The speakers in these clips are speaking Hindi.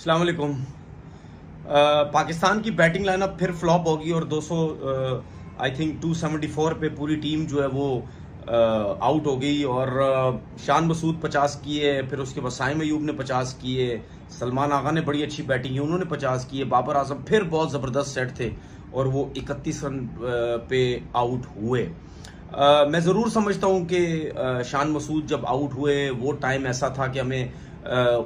अस्सलाम वालेकुम। पाकिस्तान की बैटिंग लाइनअप फिर फ्लॉप होगी और 200 आई थिंक 274 पे पूरी टीम जो है वो आउट हो गई। और शान मसूद 50 किए, फिर उसके बाद साइम अयूब ने 50 किए, सलमान आगा ने बड़ी अच्छी बैटिंग की, उन्होंने 50 किए, बाबर आजम फिर बहुत ज़बरदस्त सेट थे और वो 31 रन पे आउट हुए। मैं ज़रूर समझता हूँ कि शान मसूद जब आउट हुए वो टाइम ऐसा था कि हमें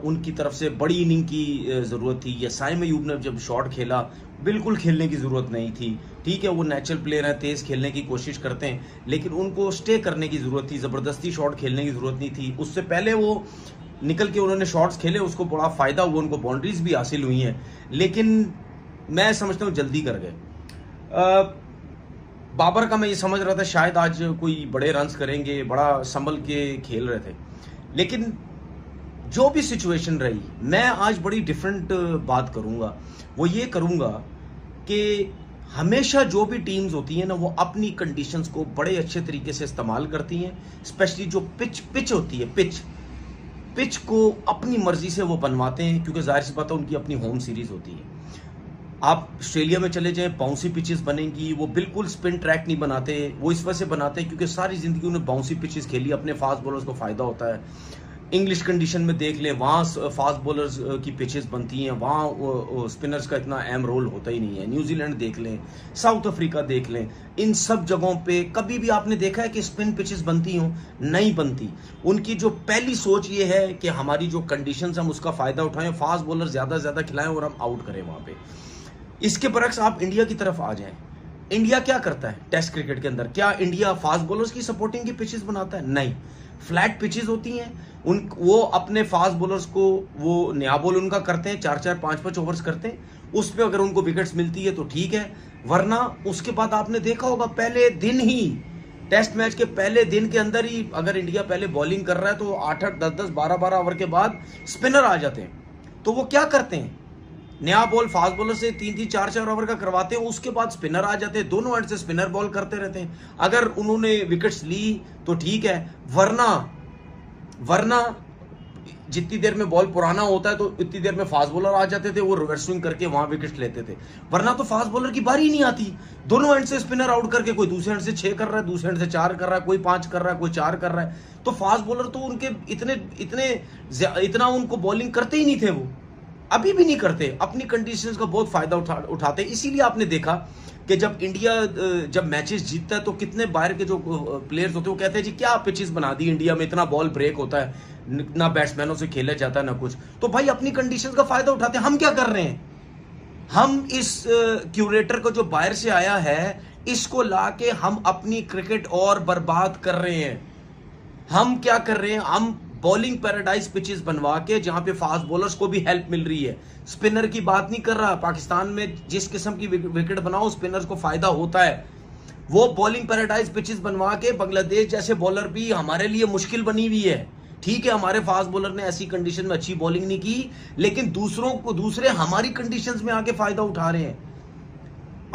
उनकी तरफ से बड़ी इनिंग की ज़रूरत थी। या साइम अयूब ने जब शॉट खेला, बिल्कुल खेलने की ज़रूरत नहीं थी। ठीक है, वो नेचुरल प्लेयर हैं, तेज़ खेलने की कोशिश करते हैं, लेकिन उनको स्टे करने की ज़रूरत थी, ज़बरदस्ती शॉट खेलने की ज़रूरत नहीं थी। उससे पहले वो निकल के उन्होंने शॉट्स खेले, उसको बड़ा फ़ायदा हुआ, उनको बाउंड्रीज भी हासिल हुई हैं, लेकिन मैं समझता हूँ जल्दी कर गए। बाबर का मैं ये समझ रहा था शायद आज कोई बड़े रन्स करेंगे, बड़ा संभल के खेल रहे थे, लेकिन जो भी सिचुएशन रही, मैं आज बड़ी डिफरेंट बात करूंगा। वो ये करूंगा कि हमेशा जो भी टीम्स होती हैं ना, वो अपनी कंडीशंस को बड़े अच्छे तरीके से इस्तेमाल करती हैं। स्पेशली जो पिच होती है, पिच को अपनी मर्जी से वो बनवाते हैं, क्योंकि जाहिर सी बात है उनकी अपनी होम सीरीज होती है। आप ऑस्ट्रेलिया में चले जाएं, बाउंसी पिचेस बनेंगी, वो बिल्कुल स्पिन ट्रैक नहीं बनाते। वो इस वजह से बनाते हैं क्योंकि सारी जिंदगी उन्हें बाउंसी पिचेस खेली, अपने फास्ट बॉलर्स को फायदा होता है। इंग्लिश कंडीशन में देख लें, वहाँ फास्ट बॉलर्स की पिचेस बनती हैं, वहाँ स्पिनर्स का इतना अहम रोल होता ही नहीं है। न्यूजीलैंड देख लें, साउथ अफ्रीका देख लें, इन सब जगहों पे कभी भी आपने देखा है कि स्पिन पिचेस बनती हों? नहीं बनती। उनकी जो पहली सोच ये है कि हमारी जो कंडीशंस हम उसका फ़ायदा उठाएं, फास्ट बॉलर ज़्यादा से ज़्यादा खिलाएं और हम आउट करें वहाँ पे। इसके बरक्स आप इंडिया की तरफ आ जाएं। इंडिया क्या करता है टेस्ट क्रिकेट के अंदर? क्या इंडिया फास्ट बॉलर्स की सपोर्टिंग की पिचेस बनाता है? नहीं। फ्लैट पिचेस होती हैं, वो अपने फास्ट बॉलर्स को वो नया बॉल उनका करते हैं, 4-4 5-5 ओवर्स करते हैं, उस पर अगर उनको विकेट्स मिलती है तो ठीक है, वरना उसके बाद आपने देखा होगा पहले दिन ही, टेस्ट मैच के पहले दिन के अंदर ही अगर इंडिया पहले बॉलिंग कर रहा है तो 8-8 10-10 12-12 ओवर के बाद स्पिनर आ जाते हैं। तो वो क्या करते हैं, नया बॉल फास्ट बॉलर से 3-3 4-4 ओवर का करवाते हैं, उसके बाद स्पिनर आ जाते हैं, दोनों एंड से स्पिनर बॉल करते रहते हैं। अगर उन्होंने विकेट्स ली तो ठीक है, वरना जितनी देर में बॉल पुराना होता है तो इतनी देर में फास्ट बॉलर आ जाते थे, वो रिवर्स स्विंग करके वहां विकेट्स लेते थे। वरना तो फास्ट बॉलर की बारी ही नहीं आती, दोनों एंड से स्पिनर आउट करके, कोई दूसरे एंड से 6 कर रहा है, दूसरे एंड से 4 कर रहा है, कोई 5 कर रहा है, कोई 4 कर रहा है। तो फास्ट बॉलर तो उनके इतना उनको बॉलिंग करते ही नहीं थे, वो अभी भी नहीं करते, अपनी कंडीशंस का बहुत फायदा उठाते। इसीलिए आपने देखा कि जब इंडिया जब मैचेस जीतता है तो कितने बाहर के जो प्लेयर्स होते हैं वो कहते हैं जी क्या पिचेस बना दी इंडिया में, इतना बॉल ब्रेक होता है, ना बैट्समैनों से खेला जाता है ना कुछ। तो भाई अपनी कंडीशंस का फायदा उठाते हैं। हम क्या कर रहे हैं, हम इस क्यूरेटर को जो बाहर से आया है इसको लाके हम अपनी क्रिकेट और बर्बाद कर रहे हैं। हम क्या कर रहे हैं, हम बॉलिंग पैराडाइज पिचेस बनवा के जहां पे फास्ट बॉलर्स को भी हेल्प मिल रही है। स्पिनर की बात नहीं कर रहा, पाकिस्तान में जिस किस्म की विकेट बनाओ स्पिनर्स को फायदा होता है। वो बॉलिंग पैराडाइज पिचेस बनवा के बांग्लादेश जैसे बॉलर भी हमारे लिए मुश्किल बनी हुई है। ठीक है, हमारे फास्ट बॉलर ने ऐसी कंडीशन में अच्छी बॉलिंग नहीं की, लेकिन दूसरे हमारी कंडीशंस में आके फायदा उठा रहे हैं।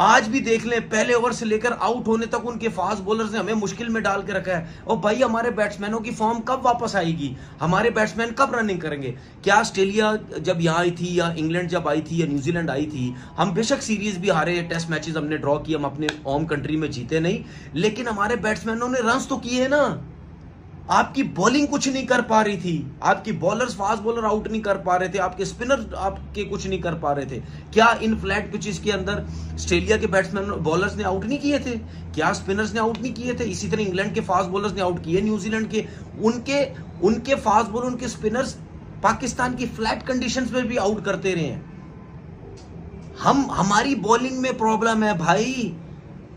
आज भी देख लें, पहले ओवर से लेकर आउट होने तक उनके फास्ट बॉलर्स ने हमें मुश्किल में डाल के रखा है। और भाई हमारे बैट्समैनों की फॉर्म कब वापस आएगी, हमारे बैट्समैन कब रनिंग करेंगे? क्या ऑस्ट्रेलिया जब यहाँ आई थी, या इंग्लैंड जब आई थी, या न्यूजीलैंड आई थी, हम बेशक सीरीज भी हारे, टेस्ट मैचेस हमने ड्रॉ किए, हम अपने होम कंट्री में जीते नहीं, लेकिन हमारे बैट्समैनों ने रन्स तो किए ना। आपकी बॉलिंग कुछ नहीं कर पा रही थी, आपकी बॉलर्स फास्ट बॉलर आउट नहीं कर पा रहे थे, आपके स्पिनर आपके कुछ नहीं कर पा रहे थे। क्या इन फ्लैट पिचेस के अंदर ऑस्ट्रेलिया के बैट्समैन बॉलर्स ने आउट नहीं किए थे? क्या स्पिनर्स ने आउट नहीं किए थे? इसी तरह इंग्लैंड के फास्ट बॉलर्स ने आउट किए, न्यूजीलैंड के, उनके फास्ट बॉलर, उनके स्पिनर्स पाकिस्तान की फ्लैट कंडीशंस में भी आउट करते रहे हैं। हमारी बॉलिंग में प्रॉब्लम है भाई,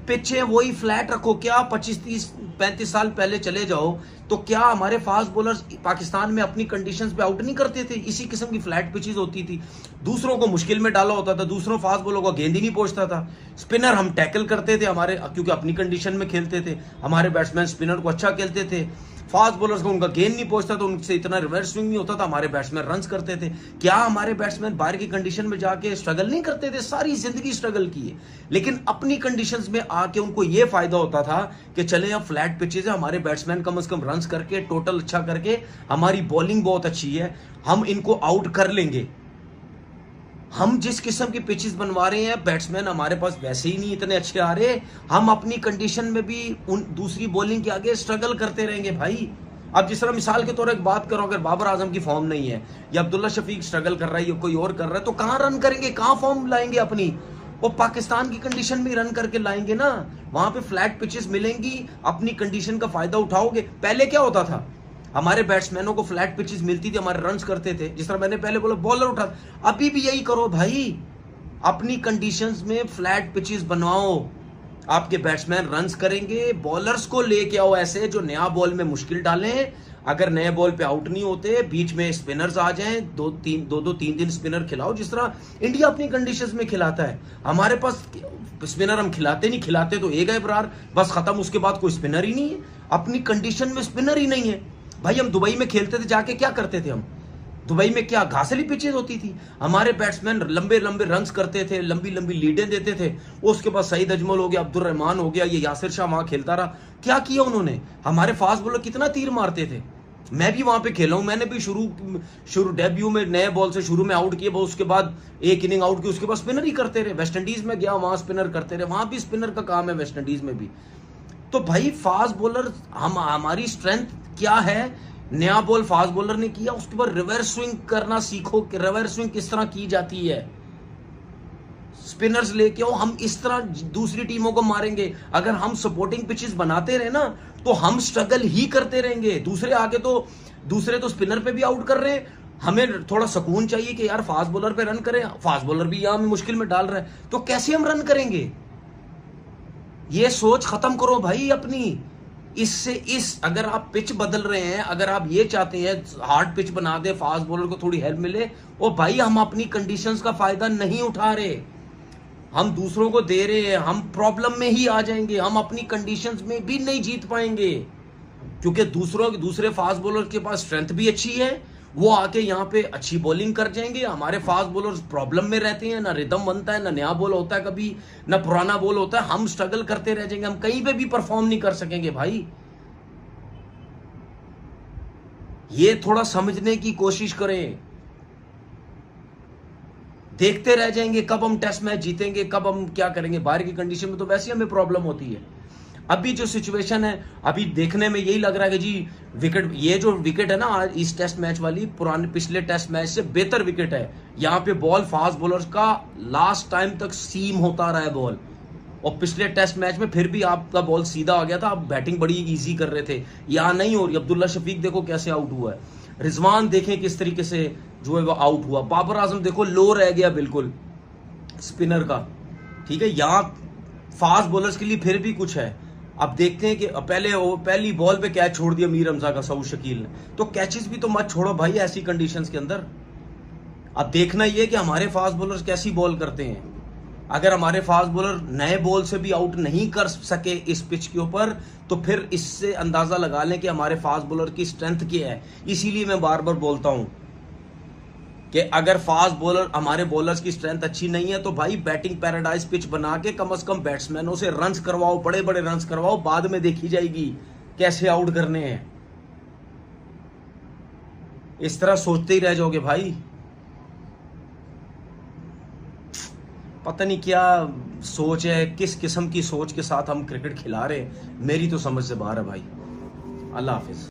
पिचे वही फ्लैट रखो। क्या 25-30-35 साल पहले चले जाओ तो क्या हमारे फास्ट बॉलर्स पाकिस्तान में अपनी कंडीशंस पे आउट नहीं करते थे? इसी किस्म की फ्लैट पिचेस होती थी, दूसरों को मुश्किल में डाला होता था, दूसरों फास्ट बॉलर को गेंद ही नहीं पहुंचता था। स्पिनर हम टैकल करते थे हमारे, क्योंकि अपनी कंडीशन में खेलते थे, हमारे बैट्समैन स्पिनर को अच्छा खेलते थे। फास्ट बॉलर्स को उनका गेंद नहीं पहुंचता तो उनसे इतना रिवर्स स्विंग नहीं होता था, हमारे बैट्समैन रन्स करते थे। क्या हमारे बैट्समैन बाहर की कंडीशन में जाके स्ट्रगल नहीं करते थे? सारी जिंदगी स्ट्रगल की है, लेकिन अपनी कंडीशंस में आके उनको ये फायदा होता था कि चले अब फ्लैट पिचेज है, हमारे बैट्समैन कम से कम रन्स करके, टोटल अच्छा करके, हमारी बॉलिंग बहुत अच्छी है, हम इनको आउट कर लेंगे। हम जिस किस्म की पिचेस बनवा रहे हैं, बैट्समैन हमारे पास वैसे ही नहीं इतने अच्छे आ रहे, हम अपनी कंडीशन में भी उन दूसरी बॉलिंग के आगे स्ट्रगल करते रहेंगे भाई। अब जिस तरह मिसाल के तौर एक बात करो, अगर बाबर आजम की फॉर्म नहीं है या अब्दुल्ला शफीक स्ट्रगल कर रहा है या कोई और कर रहा है, तो कहां रन करेंगे, कहां फॉर्म लाएंगे अपनी? वो पाकिस्तान की कंडीशन में रन करके लाएंगे ना, वहां पे फ्लैट पिचेस मिलेंगी, अपनी कंडीशन का फायदा उठाओगे। पहले क्या होता था, हमारे बैट्समैनों को फ्लैट पिचेस मिलती थी, हमारे रन्स करते थे, जिस तरह मैंने पहले बोला बॉलर उठा। अभी भी यही करो भाई, अपनी कंडीशंस में फ्लैट पिचेस बनवाओ, आपके बैट्समैन रन्स करेंगे। बॉलर्स को लेके आओ ऐसे जो नया बॉल में मुश्किल डालें, अगर नए बॉल पे आउट नहीं होते, बीच में स्पिनर्स आ जाएं, दो तीन स्पिनर खिलाओ, जिस तरह इंडिया अपनी कंडीशंस में खिलाता है। हमारे पास स्पिनर हम खिलाते नहीं, खिलाते तो एक है बरार, बस खत्म, उसके बाद कोई स्पिनर ही नहीं है, अपनी कंडीशन में स्पिनर ही नहीं है भाई। हम दुबई में खेलते थे, जाके क्या करते थे हम, दुबई में क्या घासली पिचेज होती थी, हमारे बैट्समैन लंबे लंबे रन्स करते थे, लंबी लंबी लीडें देते थे। उसके बाद सईद अजमल हो गया, अब्दुल रहमान हो गया, ये यासिर शाह वहां खेलता रहा। क्या किया उन्होंने, हमारे फास्ट बॉलर कितना तीर मारते थे। मैं भी वहां पे खेला हूं, मैंने भी शुरू डेब्यू में नए बॉल से शुरू में आउट किए, उसके बाद एक इनिंग आउट की, उसके बाद स्पिनर ही करते रहे। वेस्ट इंडीज में गया, वहां स्पिनर करते रहे, वहां भी स्पिनर का काम है, वेस्ट इंडीज में भी। तो भाई फास्ट बॉलर हमारी स्ट्रेंथ क्या है, नया बॉल फास्ट बॉलर ने किया, उसके बाद रिवर्स स्विंग करना सीखो कि रिवर्स स्विंग किस तरह की जाती है। स्पिनर्स लेके आओ, हम इस तरह दूसरी टीमों को मारेंगे। अगर हम सपोर्टिंग पिचेस बनाते रहे ना, तो हम स्ट्रगल ही करते रहेंगे। दूसरे तो स्पिनर पे भी आउट कर रहे हैं, हमें थोड़ा सुकून चाहिए कि यार फास्ट बॉलर पे रन करें, फास्ट बॉलर भी यहां मुश्किल में डाल रहा है, तो कैसे हम रन करेंगे? ये सोच खत्म करो भाई अपनी। अगर आप पिच बदल रहे हैं, अगर आप ये चाहते हैं हार्ड पिच बना दे, फास्ट बॉलर को थोड़ी हेल्प मिले, ओ भाई हम अपनी कंडीशंस का फायदा नहीं उठा रहे, हम दूसरों को दे रहे हैं, हम प्रॉब्लम में ही आ जाएंगे, हम अपनी कंडीशंस में भी नहीं जीत पाएंगे, क्योंकि दूसरे फास्ट बॉलर के पास स्ट्रेंथ भी अच्छी है, वो आके यहाँ पे अच्छी बॉलिंग कर जाएंगे। हमारे फास्ट बॉलर्स प्रॉब्लम में रहते हैं, ना रिदम बनता है, ना नया बॉल होता है कभी, ना पुराना बॉल होता है, हम स्ट्रगल करते रह जाएंगे, हम कहीं पे भी परफॉर्म नहीं कर सकेंगे भाई। ये थोड़ा समझने की कोशिश करें, देखते रह जाएंगे कब हम टेस्ट मैच जीतेंगे, कब हम क्या करेंगे। बाहर की कंडीशन में तो वैसे हमें प्रॉब्लम होती है। अभी जो सिचुएशन है, अभी देखने में यही लग रहा है कि जी ये जो विकेट है ना इस टेस्ट मैच वाली, पिछले टेस्ट मैच से बेहतर विकेट है। यहाँ पे बॉल फास्ट बॉलर्स का लास्ट टाइम तक सीम होता रहा है बॉल, और पिछले टेस्ट मैच में फिर भी आपका बॉल सीधा आ गया था, आप बैटिंग बड़ी इजी कर रहे थे, यहाँ नहीं हो रही। अब्दुल्ला शफीक देखो कैसे आउट हुआ है, रिजवान देखें किस तरीके से जो है वो आउट हुआ, बाबर आजम देखो लो रह गया बिल्कुल स्पिनर का। ठीक है, यहाँ फास्ट बॉलर्स के लिए फिर भी कुछ है। अब देखते हैं कि पहली बॉल पे कैच छोड़ दिया मीर हमजा का सऊद शकील ने, तो कैचेस भी तो मत छोड़ो भाई ऐसी कंडीशंस के अंदर। अब देखना ये कि हमारे फास्ट बॉलर्स कैसी बॉल करते हैं। अगर हमारे फास्ट बॉलर नए बॉल से भी आउट नहीं कर सके इस पिच के ऊपर, तो फिर इससे अंदाजा लगा लें कि हमारे फास्ट बॉलर की स्ट्रेंथ क्या है। इसीलिए मैं बार बार बोलता हूं कि अगर फास्ट बॉलर हमारे बॉलर्स की स्ट्रेंथ अच्छी नहीं है, तो भाई बैटिंग पैराडाइज पिच बना के कम से कम बैट्समैनों से रन्स करवाओ, बड़े बड़े रन्स करवाओ, बाद में देखी जाएगी कैसे आउट करने हैं। इस तरह सोचते ही रह जाओगे भाई, पता नहीं क्या सोच है, किस किस्म की सोच के साथ हम क्रिकेट खिला रहे हैं, मेरी तो समझ से बाहर है भाई। अल्लाह हाफिज।